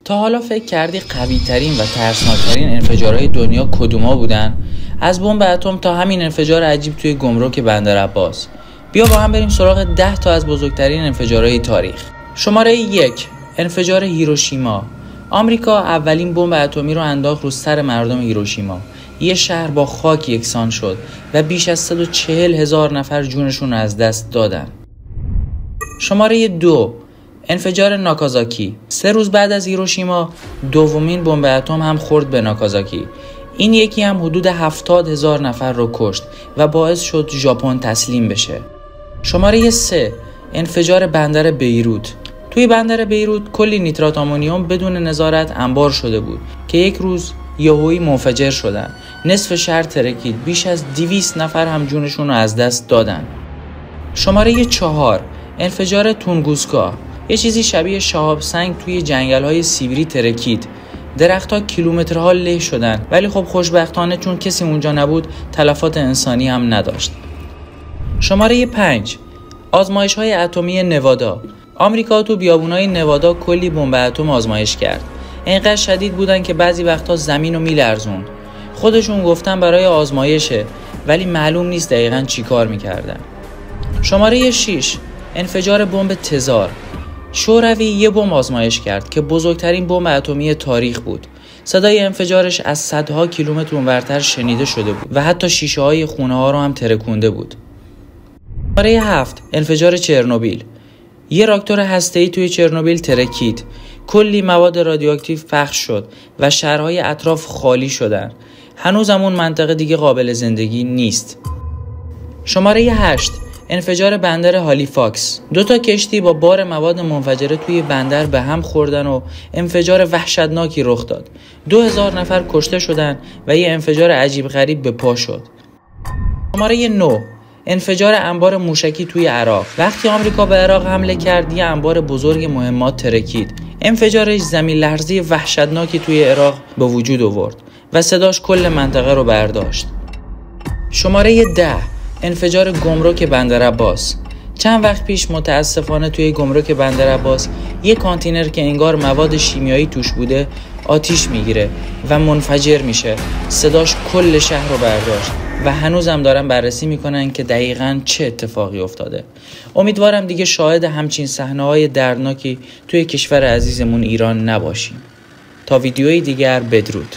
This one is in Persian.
تا حالا فکر کردی قوی ترین و ترسناکترین انفجارهای دنیا کدوما بودن؟ از بمب اتم تا همین انفجار عجیب توی گمرک بندر عباس. بیا با هم بریم سراغ 10 تا از بزرگترین انفجارهای تاریخ. شماره 1: انفجار هیروشیما. آمریکا اولین بمب اتمی رو انداخت رو سر مردم هیروشیما. یه شهر با خاک یکسان شد و بیش از 140,000 نفر جونشون رو از دست دادن. شماره 2: انفجار ناکازاکی. 3 روز بعد از هیروشیما دومین بمب اتم هم خورد به ناکازاکی. این یکی هم حدود 70,000 نفر رو کشت و باعث شد ژاپن تسلیم بشه. شماره 3: انفجار بندر بیروت. توی بندر بیروت کلی نیترات آمونیوم بدون نظارت انبار شده بود که یک روز یهویی منفجر شدن. نصف شهر ترکید. بیش از 200 نفر هم جونشون رو از دست دادن. شماره 4: انفجار تونگوسکا. یه چیزی شبیه شهاب سنگ توی جنگل‌های سیبری ترکید. درخت‌ها کیلومترها له شدن، ولی خب خوشبختانه چون کسی اونجا نبود تلفات انسانی هم نداشت. شماره 5: آزمایش‌های اتمی نوادا. آمریکا تو بیابونای نوادا کلی بمب اتم آزمایش کرد. اینقدر شدید بودن که بعضی وقتا زمین رو میلرزوند. خودشون گفتن برای آزمایشه، ولی معلوم نیست دقیقاً چی کار میکردن. شماره 6: انفجار بمب تزار. شوروی یه بمب آزمایش کرد که بزرگترین بمب اتمی تاریخ بود. صدای انفجارش از صدها کیلومتر اونورتر شنیده شده بود و حتی شیشه‌های خونه‌ها رو هم ترکونده بود. شماره 7: انفجار چرنوبیل. یه راکتور هسته‌ای توی چرنوبیل ترکید. کلی مواد رادیواکتیو پخش شد و شهرهای اطراف خالی شدن. هنوز اون منطقه دیگه قابل زندگی نیست. شماره 8: انفجار بندر هالیفاکس. 2 تا کشتی با بار مواد منفجره توی بندر به هم خوردن و انفجار وحشتناکی رخ داد. 2000 نفر کشته شدن و یه انفجار عجیب غریب به پا شد. شماره 9: انفجار انبار موشکی توی عراق. وقتی آمریکا به عراق حمله کرد، یه انبار بزرگ مهمات ترکید. انفجارش زمین لرزی وحشتناکی توی عراق به وجود آورد و صداش کل منطقه رو برداشت. شماره 10: انفجار گمرک بندر عباس. چند وقت پیش متاسفانه توی گمرک بندر عباس یک کانتینر که انگار مواد شیمیایی توش بوده آتیش میگیره و منفجر میشه. صداش کل شهر رو برداشت و هنوزم دارن بررسی میکنن که دقیقاً چه اتفاقی افتاده. امیدوارم دیگه شاهد همچین صحنه‌های دردناکی توی کشور عزیزمون ایران نباشیم. تا ویدیوی دیگر، بدرود.